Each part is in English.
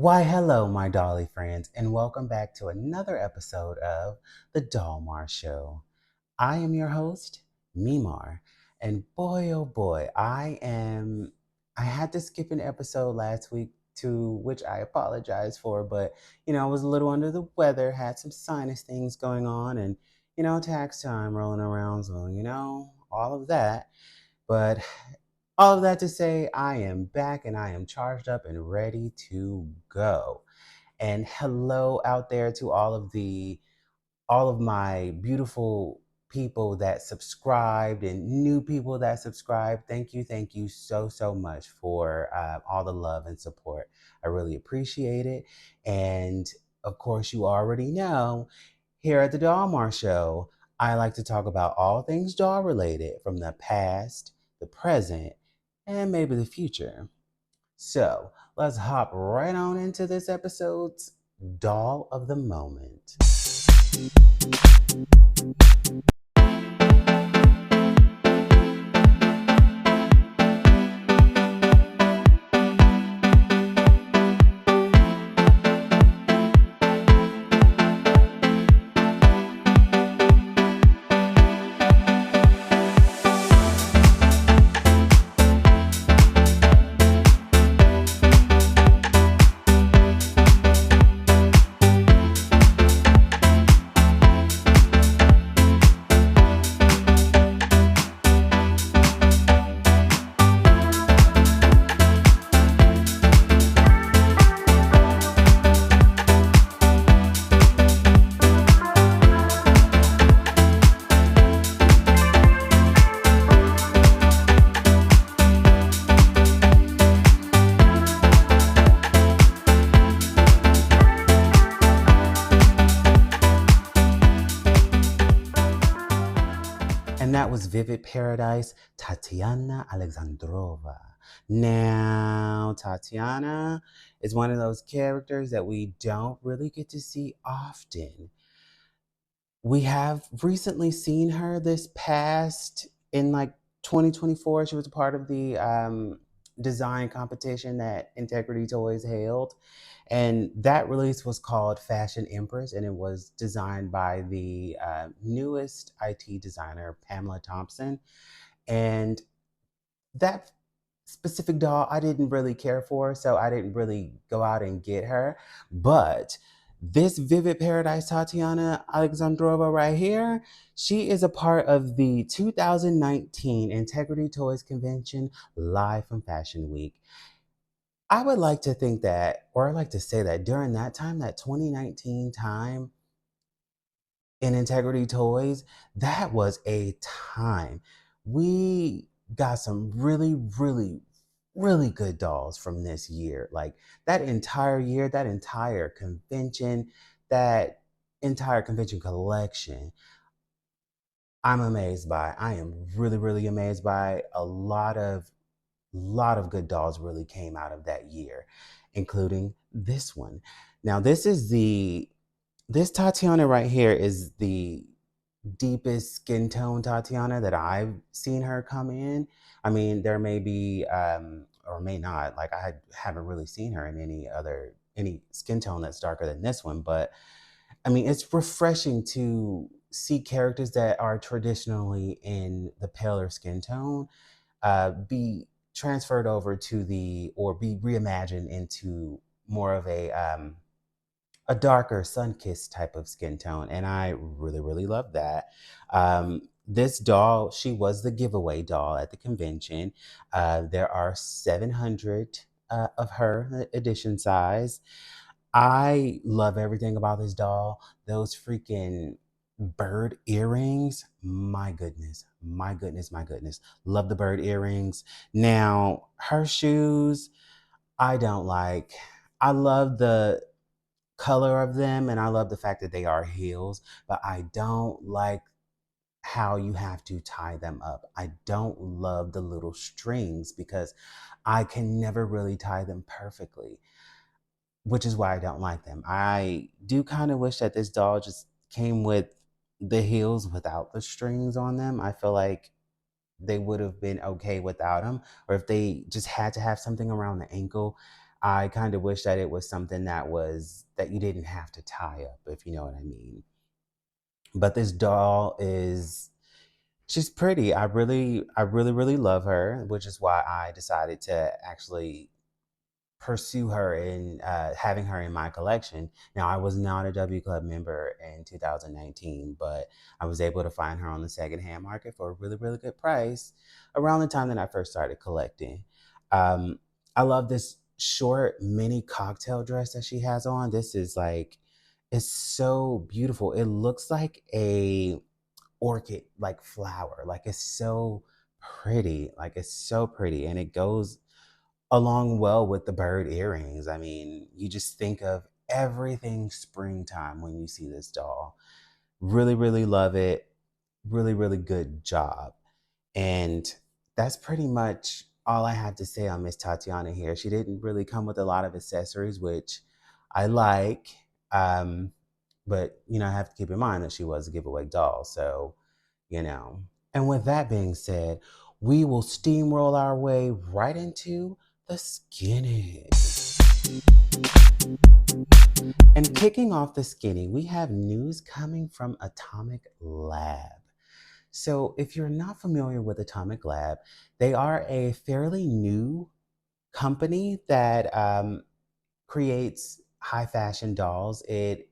Why, hello, my dolly friends, and welcome back to another episode of the Dollmar Show. I am your host, Memar, and boy, oh boy, I had to skip an episode last week, to which I apologize for, but I was a little under the weather, had some sinus things going on, and tax time rolling around, so all of that. But all of that to say, I am back and I am charged up and ready to go. And hello out there to all of my beautiful people that subscribed and new people that subscribed. Thank you so much for all the love and support. I really appreciate it. And of course, you already know here at the Dollmar Show, I like to talk about all things doll related from the past, the present, and maybe the future. So let's hop right on into this episode's Doll of the Moment. And that was Vivid Paradise, Tatiana Alexandrova. Now, Tatiana is one of those characters that we don't really get to see often. We have recently seen her this past in like 2024. She was a part of the design competition that Integrity Toys held. And that release was called Fashion Empress, and it was designed by the newest IT designer, Pamela Thompson. And that specific doll I didn't really care for, so I didn't really go out and get her. But this Vivid Paradise Tatiana Alexandrova right here, she is a part of the 2019 Integrity Toys Convention live from Fashion Week. I would like to think that, or I'd like to say that during that time, that 2019 time in Integrity Toys, that was a time. We got some really good dolls from this year. Like that entire year, that entire convention collection, I'm amazed by. I am really amazed by a lot of good dolls really came out of that year, including this one. Now, this Tatiana right here is the deepest skin tone Tatiana that I've seen her come in. I mean, there may be or may not. Like I haven't really seen her in any skin tone that's darker than this one, but I mean, it's refreshing to see characters that are traditionally in the paler skin tone be transferred over to the or be reimagined into more of a darker sun-kissed type of skin tone, and I really love that. This doll, she was the giveaway doll at the convention. There are 700 of her edition size. I love everything about this doll. Those freaking bird earrings, my goodness, love the bird earrings. Now her shoes, I don't like. I love the color of them and I love the fact that they are heels, but I don't like how you have to tie them up. I don't love the little strings because I can never really tie them perfectly, which is why I don't like them. I do kind of wish that this doll just came with the heels without the strings on them. I feel like they would have been okay without them, or if they just had to have something around the ankle, I kind of wish that it was something that you didn't have to tie up, if you know what I mean. But this doll is she's pretty. I really love her, which is why I decided to actually pursue her in having her in my collection. Now, I was not a W Club member in 2019, but I was able to find her on the secondhand market for a really, really good price around the time that I first started collecting. Um, I love this short mini cocktail dress that she has on. This is like, it's so beautiful. It looks like a orchid like flower. Like it's so pretty. Like it's so pretty. And it goes along well with the bird earrings. I mean, you just think of everything springtime when you see this doll. Really, really love it. Really, really good job. And that's pretty much all I have to say on Miss Tatiana here. She didn't really come with a lot of accessories, which I like. Um, but, I have to keep in mind that she was a giveaway doll. So, you know. And with that being said, we will steamroll our way right into the skinny. And kicking off the skinny, we have news coming from Atomic Lab. So, if you're not familiar with Atomic Lab, they are a fairly new company that creates high fashion dolls. It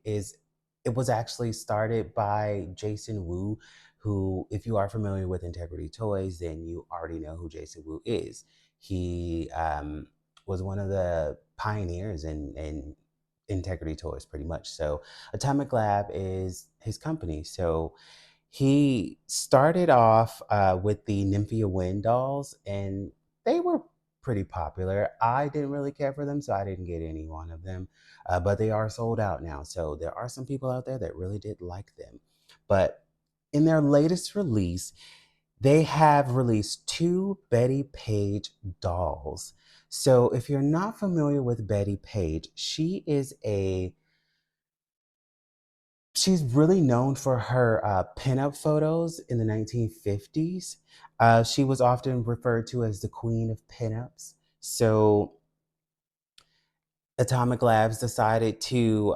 was actually started by Jason Wu, who, if you are familiar with Integrity Toys, then you already know who Jason Wu is. He was one of the pioneers in Integrity Toys, pretty much. So Atomic Lab is his company. So he started off with the Nymphia Wind dolls, and they were pretty popular. I didn't really care for them, so I didn't get any one of them. But they are sold out now, so there are some people out there that really did like them. But in their latest release, they have released two Bettie Page dolls. So if you're not familiar with Bettie Page, she's really known for her pinup photos in the 1950s. She was often referred to as the queen of pinups. So Atomic Labs decided to,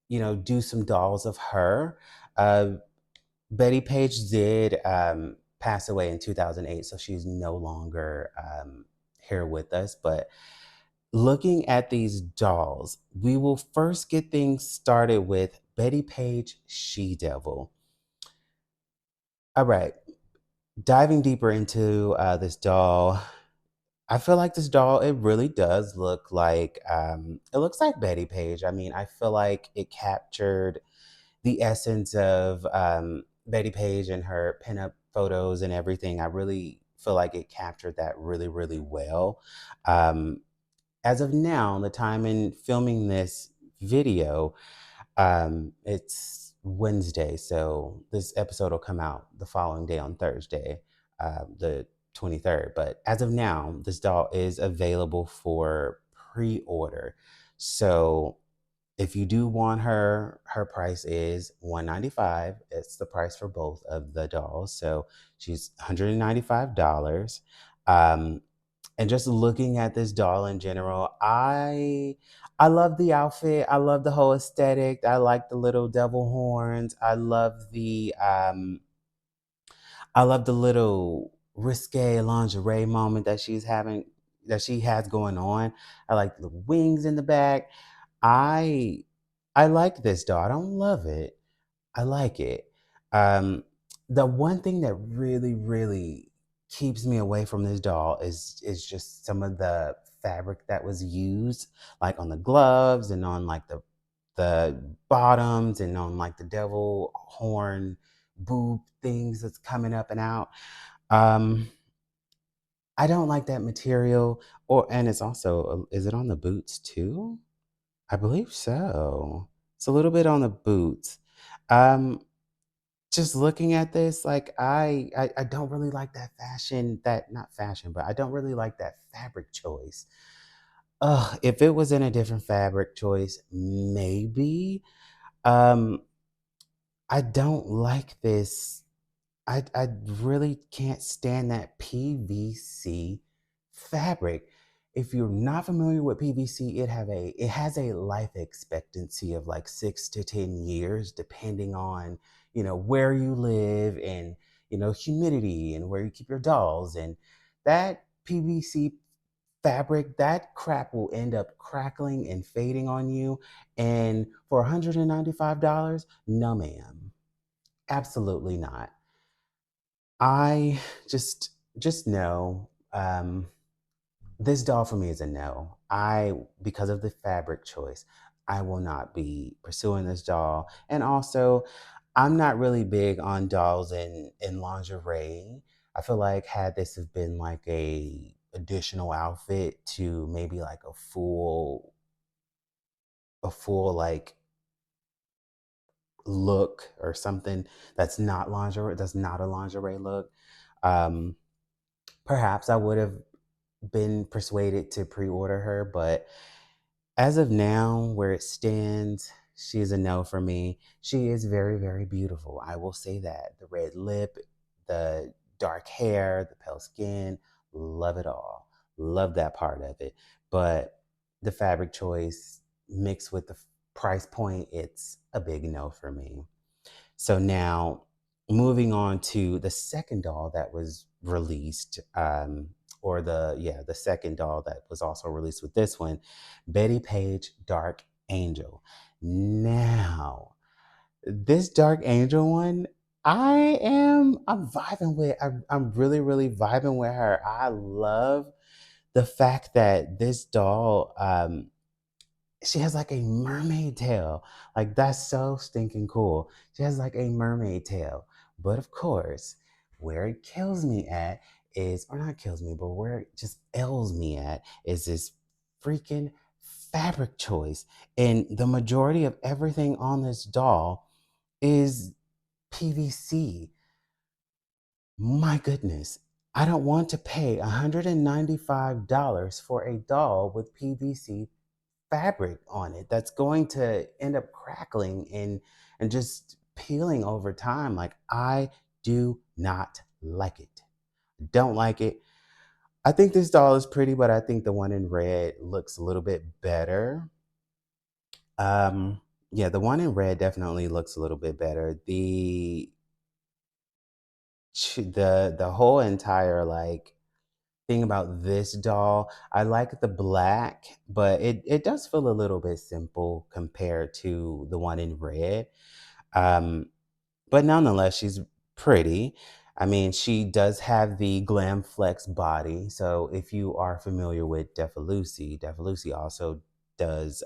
do some dolls of her. Uh, Bettie Page did pass away in 2008, so she's no longer here with us. But looking at these dolls, we will first get things started with Bettie Page She Devil. All right, diving deeper into this doll, I feel like this doll, it really does look like, it looks like Bettie Page. I mean, I feel like it captured the essence of Bettie Page and her pinup photos and everything. I really feel like it captured that really, really well. Um, as of now, the time in filming this video, it's Wednesday, so this episode will come out the following day on Thursday, the 23rd. But as of now, this doll is available for pre-order. So if you do want her price is $195. It's the price for both of the dolls. So she's $195. Um, and just looking at this doll in general, I love the outfit. I love the whole aesthetic. I like the little devil horns. I love the little risque lingerie moment that she has going on. I like the wings in the back. I I like this doll. I don't love it. I like it. Um, the one thing that really, really keeps me away from this doll is just some of the fabric that was used, like on the gloves and on like the bottoms and on like the devil horn boob things that's coming up and out. Um, I don't like that material. And it's also, is it on the boots too? I believe so. It's a little bit on the boots. Um, just looking at this, like I don't really like that fashion, that not fashion, but I don't really like that fabric choice. If it was in a different fabric choice, maybe. Um, I don't like this. I really can't stand that PVC fabric. if you're not familiar with PVC, it has a life expectancy of like 6 to 10 years, depending on where you live and humidity and where you keep your dolls. And that PVC fabric, that crap will end up crackling and fading on you. And for $195, no, ma'am, absolutely not. I just know. This doll for me is a no. Because of the fabric choice, I will not be pursuing this doll. And also, I'm not really big on dolls in lingerie. I feel like had this have been like a additional outfit to maybe like a full like look or something that's not lingerie, that's not a lingerie look. Um, Perhaps I would have been persuaded to pre-order her, but as of now, where it stands, she is a no for me. She is very, very beautiful. I will say that. The red lip, the dark hair, the pale skin, love it all. Love that part of it. But the fabric choice mixed with the price point, it's a big no for me. So now, moving on to the second doll that was released, or the second doll that was also released with this one, Bettie Page Dark Angel. Now, this Dark Angel one, I'm vibing with. I'm really, really vibing with her. I love the fact that this doll, she has like a mermaid tail. Like that's so stinking cool. She has like a mermaid tail. But of course, where it kills me at is, or not kills me, but where it just ails me at is this freaking fabric choice. And the majority of everything on this doll is PVC. My goodness. I don't want to pay $195 for a doll with PVC fabric on it that's going to end up crackling and just peeling over time. Like, I do not like it. Don't like it. I think this doll is pretty, but I think the one in red looks a little bit better. Yeah, the one in red definitely looks a little bit better. The whole entire like thing about this doll, I like the black, but it does feel a little bit simple compared to the one in red. Um, but nonetheless, she's pretty. I mean, she does have the Glam Flex body. So if you are familiar with Defalusi also does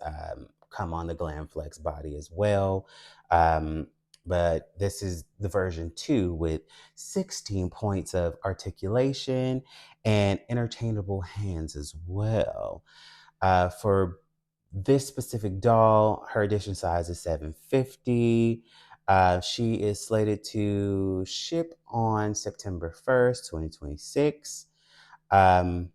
come on the Glam Flex body as well. Um, but this is the version 2 with 16 points of articulation and interchangeable hands as well. For this specific doll, her edition size is 750. She is slated to ship on September 1st, 2026. Um,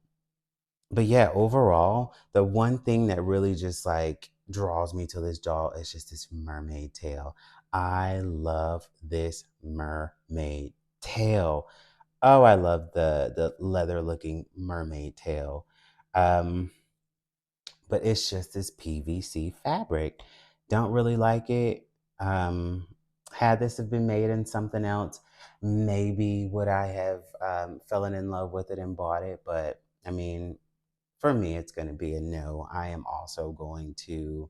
but yeah, overall, the one thing that really just like draws me to this doll is just this mermaid tail. I love this mermaid tail. Oh, I love the leather looking mermaid tail. Um, but it's just this PVC fabric. Don't really like it. Um, had this have been made in something else, maybe would I have fallen in love with it and bought it. But I mean, for me, it's going to be a no. I am also going to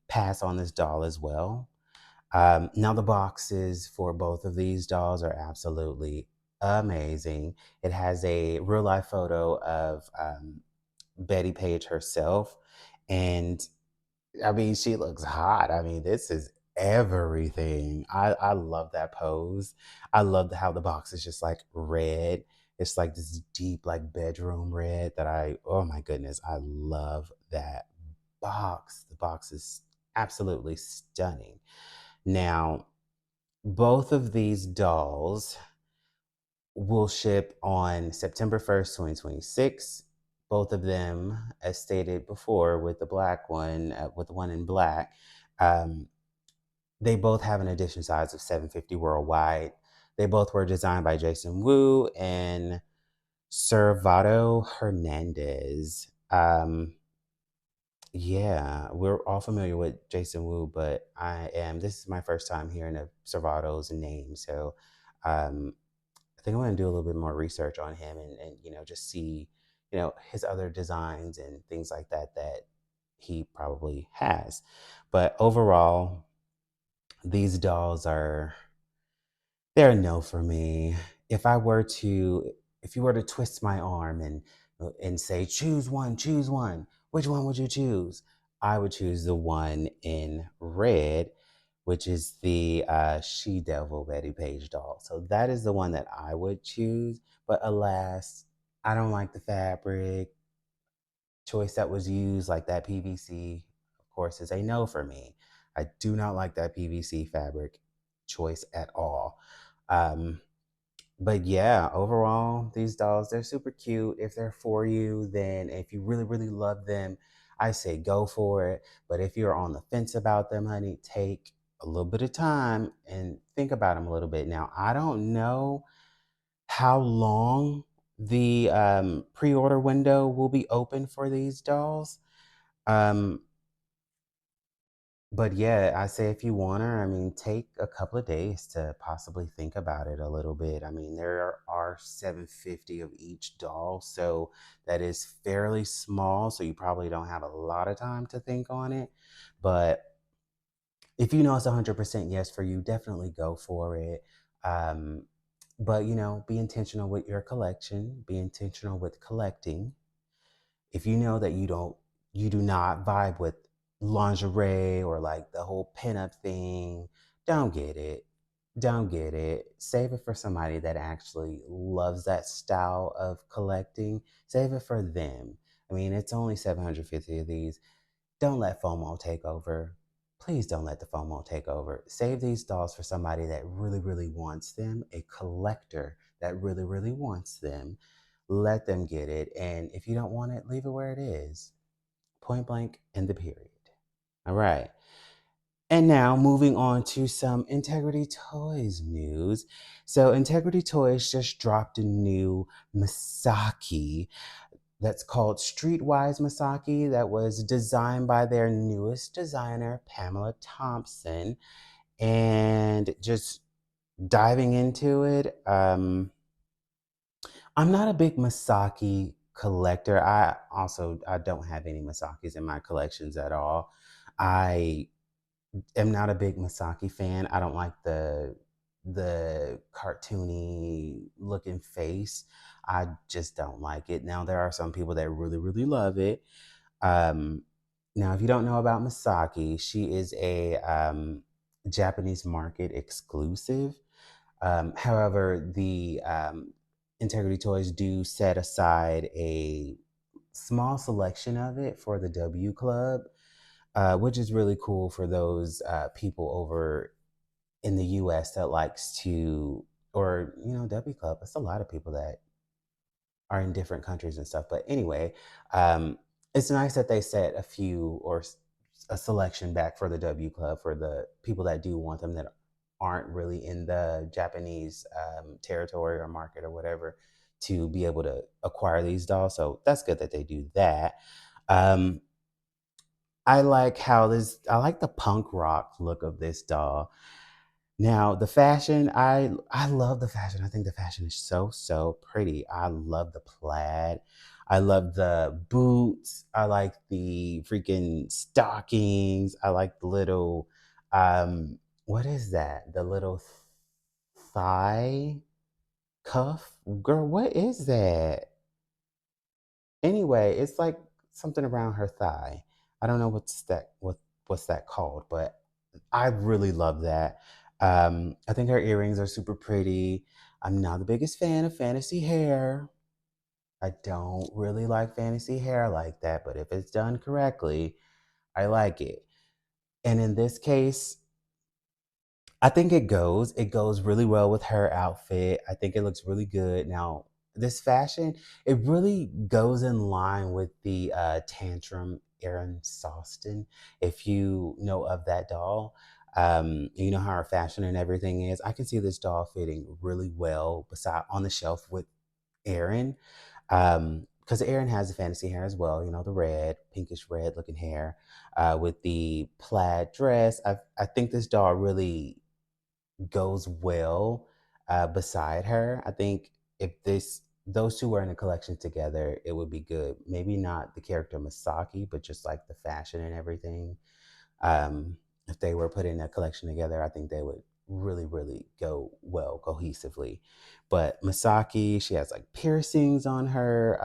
pass on this doll as well. Now, the boxes for both of these dolls are absolutely amazing. It has a real life photo of Bettie Page herself. And I mean, she looks hot. I mean, this is everything. I love that pose. I love how the box is just like red. It's like this deep, like bedroom red oh my goodness, I love that box. The box is absolutely stunning. Now, both of these dolls will ship on September 1st, 2026. Both of them, as stated before, with the black one, with the one in black, um, they both have an edition size of 750 worldwide. They both were designed by Jason Wu and Servato Hernandez. Um, yeah, we're all familiar with Jason Wu, but this is my first time hearing of Servato's name. So um, I think I'm going to do a little bit more research on him and, just see, his other designs and things like that that he probably has. But overall, these dolls they're a no for me. If I were to, if you were to twist my arm and say, choose one, which one would you choose? I would choose the one in red, which is the She Devil Betty Page doll. So that is the one that I would choose. But alas, I don't like the fabric choice that was used, like that PVC. Of course, is a no for me. I do not like that PVC fabric choice at all. Um, but yeah, overall, these dolls, they're super cute. If they're for you, then if you really, really love them, I say go for it. But if you're on the fence about them, honey, take a little bit of time and think about them a little bit. Now, I don't know how long the pre-order window will be open for these dolls. Um, but yeah, I say if you want her, I mean, take a couple of days to possibly think about it a little bit. I mean, there are 750 of each doll, so that is fairly small. So you probably don't have a lot of time to think on it. But if you know it's 100% yes for you, definitely go for it. Um, but be intentional with your collection. Be intentional with collecting. If you know that you do not vibe with lingerie or like the whole pinup thing, don't get it. Don't get it. Save it for somebody that actually loves that style of collecting. Save it for them. I mean, it's only 750 of these. Don't let FOMO take over. Please don't let the FOMO take over. Save these dolls for somebody that really, really wants them, a collector that really, really wants them. Let them get it. And if you don't want it, leave it where it is. Point blank in the period. All right. And now moving on to some Integrity Toys news. So, Integrity Toys just dropped a new Misaki that's called Streetwise Misaki that was designed by their newest designer, Pamela Thompson. And just diving into it, I'm not a big Misaki collector. I don't have any Misakis in my collections at all. I am not a big Misaki fan. I don't like the cartoony looking face. I just don't like it. Now there are some people that really really love it. Um, Now if you don't know about Misaki, she is a Japanese market exclusive. However, the Integrity Toys do set aside a small selection of it for the W Club, which is really cool for those people over in the U.S. that likes to, or W Club. It's a lot of people that are in different countries and stuff. But anyway, it's nice that they set a few or a selection back for the W Club for the people that do want them that aren't really in the Japanese territory or market or whatever to be able to acquire these dolls. So that's good that they do that. Um, I like the punk rock look of this doll. Now, the fashion, I love the fashion. I think the fashion is so pretty. I love the plaid. I love the boots. I like the freaking stockings. I like the little what is that? The little thigh cuff? Girl, what is that? Anyway, it's like something around her thigh. I don't know what's that called, but I really love that. I think her earrings are super pretty. I'm not the biggest fan of fantasy hair. I don't really like fantasy hair like that, but if it's done correctly, I like it. And in this case, I think it goes really well with her outfit. I think it looks really good. Now, this fashion, it really goes in line with the Tantrum Erin Sawston. If you know of that doll, you know how her fashion and everything is. I can see this doll fitting really well beside on the shelf with Erin. because Aaron has the fantasy hair as well, you know, the red, pinkish red looking hair, with the plaid dress. I think this doll really goes well beside her. I think if this those two were in a collection together, it would be good. Maybe not the character Misaki, but just like the fashion and everything. Um, if they were put in a collection together, I think they would really, really go well cohesively. But Misaki, she has like piercings on her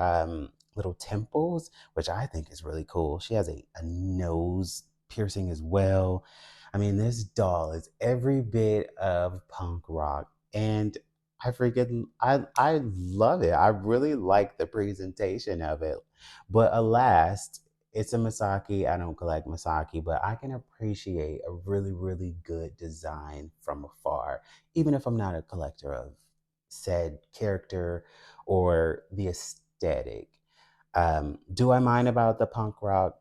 little temples, which I think is really cool. She has a nose piercing as well. I mean, this doll is every bit of punk rock, and I love it. I really like the presentation of it. But alas, it's a Misaki. I don't collect Misaki, but I can appreciate a really, really good design from afar, even if I'm not a collector of said character or the aesthetic. Do I mind about the punk rock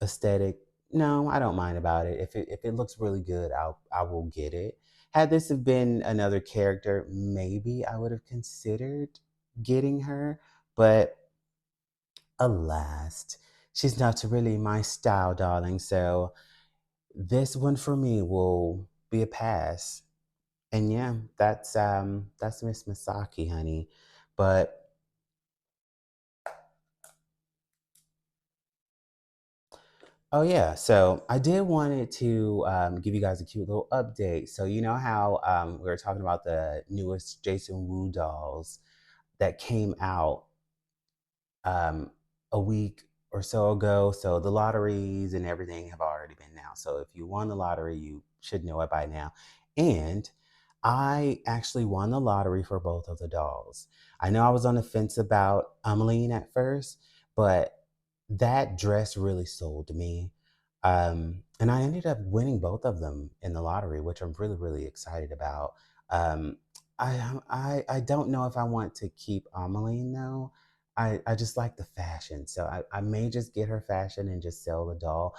aesthetic? No, I don't mind about it. If it looks really good, I will get it. Had this have been another character, maybe I would have considered getting her, but alas, she's not really my style, darling. So this one for me will be a pass. And yeah, that's Miss Misaki, honey. But oh yeah, so I did wanted to give you guys a cute little update. So you know how we were talking about the newest Jason Wu dolls that came out um, a week or so ago. So the lotteries and everything have already been now. So if you won the lottery, you should know it by now. And I actually won the lottery for both of the dolls. I know I was on the fence about Ameline at first, but that dress really sold me. And I ended up winning both of them in the lottery, which I'm really, really excited about. Um, I don't know if I want to keep Ameline though. I just like the fashion. So I may just get her fashion and just sell the doll.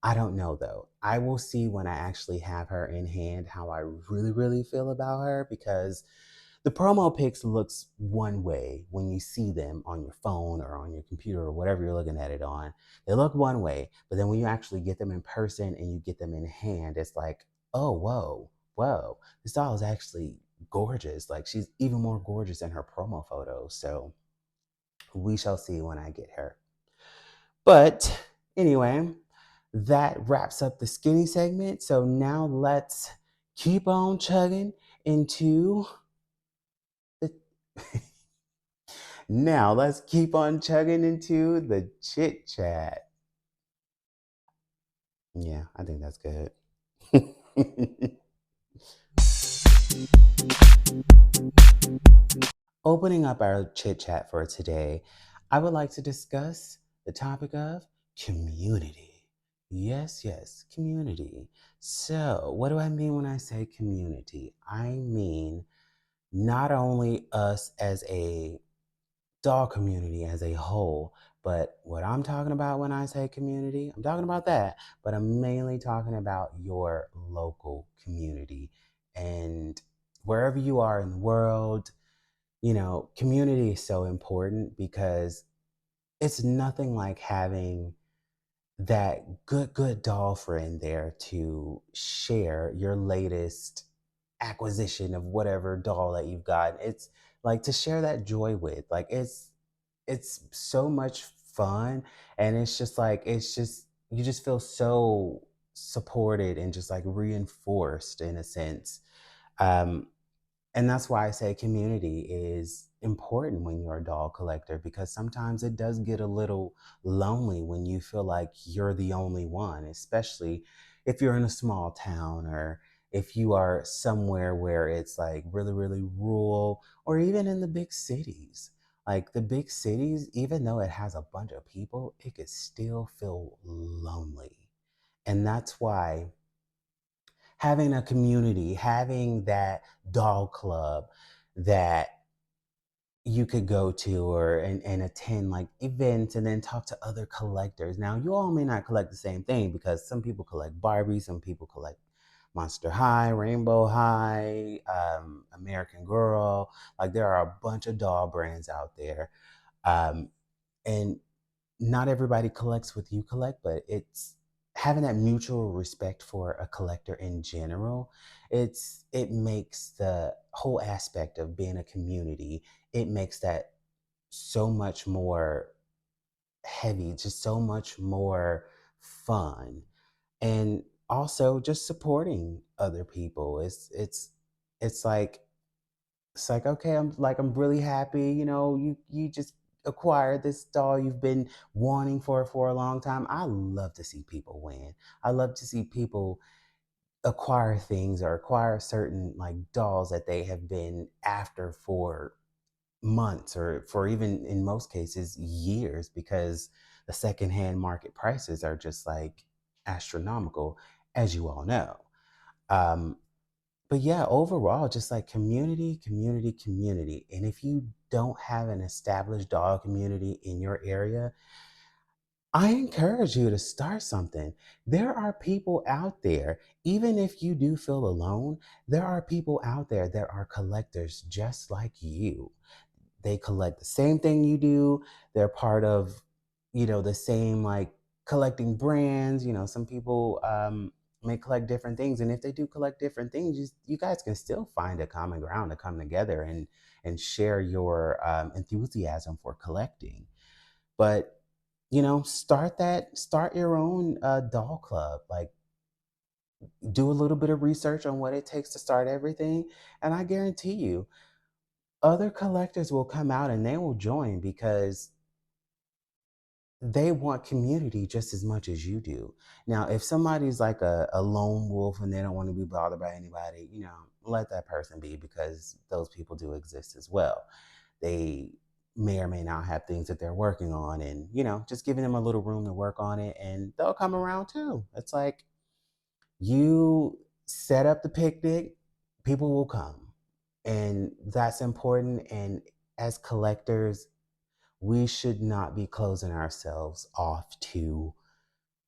I don't know though. I will see when I actually have her in hand how I really, really feel about her because the promo pics looks one way when you see them on your phone or on your computer or whatever you're looking at it on. They look one way, but then when you actually get them in person and you get them in hand, it's like, oh, whoa, this doll is actually gorgeous. Like she's even more gorgeous in her promo photos. So we shall see when I get her. But anyway, that wraps up the skinny segment. So now let's keep on chugging into the. Now let's keep on chugging into the chit chat. Yeah, I think that's good. Opening up our chit chat for today, I would like to discuss the topic of community. Yes, yes, community. So, what do I mean when I say community? I mean not only us as a dog community as a whole, but what I'm talking about when I say community, I'm talking about that, but I'm mainly talking about your local community. And wherever you are in the world, you know, community is so important because it's nothing like having that good doll friend there to share your latest acquisition of whatever doll that you've got. It's like to share that joy with. Like it's so much fun, and it's just like it's just you just feel so supported and just like reinforced in a sense. Um, and that's why I say community is important when you're a doll collector because sometimes it does get a little lonely when you feel like you're the only one, especially if you're in a small town or if you are somewhere where it's like really, really rural or even in the big cities. Like the big cities, even though it has a bunch of people, it could still feel lonely. And that's why having a community, having that doll club that you could go to or and attend like events and then talk to other collectors. Now you all may not collect the same thing because some people collect Barbie, some people collect Monster High, Rainbow High, American Girl. Like there are a bunch of doll brands out there. Um, and not everybody collects what you collect, but it's having that mutual respect for a collector in general. It makes the whole aspect of being a community, it makes that so much more heavy, just so much more fun. And also just supporting other people. It's like okay, I'm really happy, you just acquired this doll you've been wanting for a long time. I love to see people win. I love to see people acquire things or acquire certain like dolls that they have been after for months or for even in most cases years, because the secondhand market prices are just like astronomical, as you all know. Um, but yeah, overall, just like community, community, community. And if you don't have an established dog community in your area, I encourage you to start something. There are people out there, even if you do feel alone, there are people out there that are collectors just like you. They collect the same thing you do. They're part of, the same like collecting brands. Some people may collect different things, and if they do collect different things, you guys can still find a common ground to come together and share your enthusiasm for collecting. But start your own doll club. Like, do a little bit of research on what it takes to start everything, and I guarantee you other collectors will come out and they will join because they want community just as much as you do. Now, if somebody's like a lone wolf and they don't want to be bothered by anybody, let that person be, because those people do exist as well. They may or may not have things that they're working on, and, just giving them a little room to work on it and they'll come around too. It's like you set up the picnic, people will come. And that's important. And as collectors, we should not be closing ourselves off to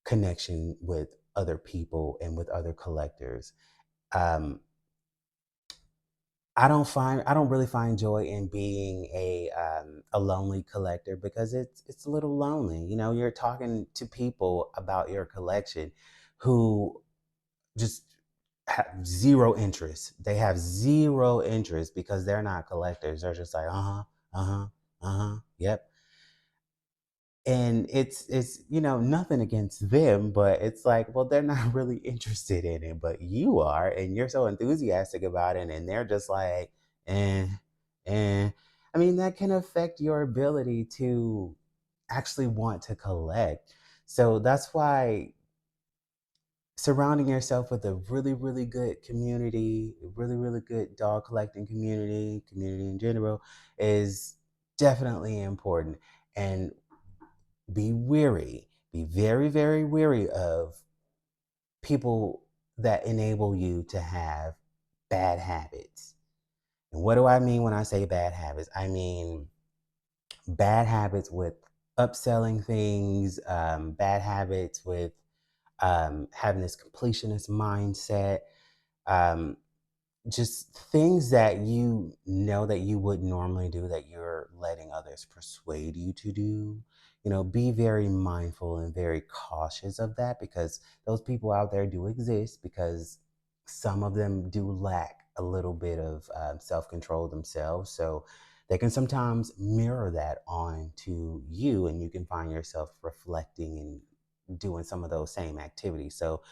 connection with other people and with other collectors. Um, I don't really find joy in being a lonely collector, because it's a little lonely. You're talking to people about your collection who just have zero interest. They have zero interest because they're not collectors. They're just like, yep. And it's nothing against them, but it's like, well, they're not really interested in it, but you are, and you're so enthusiastic about it, and they're just like, eh, eh. I mean, that can affect your ability to actually want to collect. So that's why surrounding yourself with a really, really good community, a really, really good dog collecting community in general, is definitely important. And be weary, be very, very weary of people that enable you to have bad habits. And what do I mean when I say bad habits? I mean bad habits with upselling things, bad habits with having this completionist mindset, um, just things that that you would normally do that you're letting others persuade you to do. Be very mindful and very cautious of that, because those people out there do exist, because some of them do lack a little bit of self-control themselves, so they can sometimes mirror that on to you, and you can find yourself reflecting and doing some of those same activities. So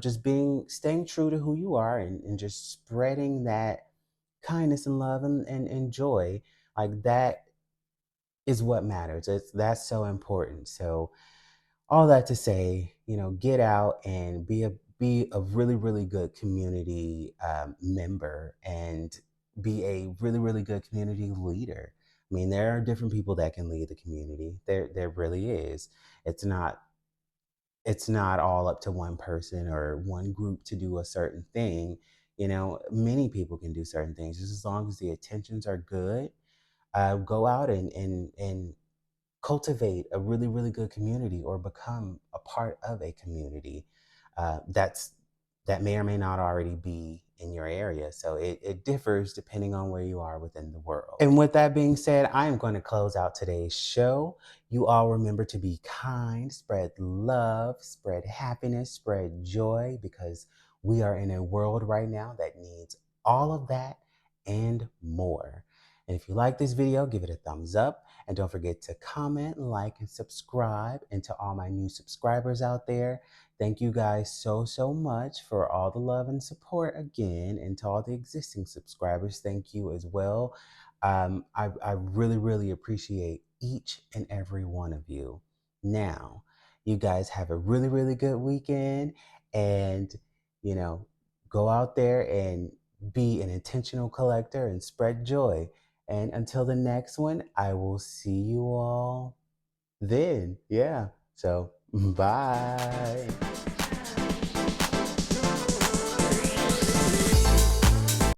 just staying true to who you are, and just spreading that kindness and love and joy, like that is what matters. That's so important. So all that to say, get out and be a really, really good community member, and be a really, really good community leader. I mean, there are different people that can lead the community. There really is. It's not it's not all up to one person or one group to do a certain thing. Many people can do certain things, just as long as the intentions are good. Go out and cultivate a really, really good community, or become a part of a community that's that may or may not already be in your area. So it differs depending on where you are within the world. And with that being said, I am going to close out today's show. You all remember to be kind, spread love, spread happiness, spread joy, because we are in a world right now that needs all of that and more. And if you like this video, give it a thumbs up. And don't forget to comment, like, and subscribe. And to all my new subscribers out there, thank you guys so much for all the love and support again. And to all the existing subscribers, thank you as well. I really appreciate each and every one of you. Now, you guys have a really good weekend, and go out there and be an intentional collector and spread joy. And until the next one, I will see you all then. Yeah. So, bye.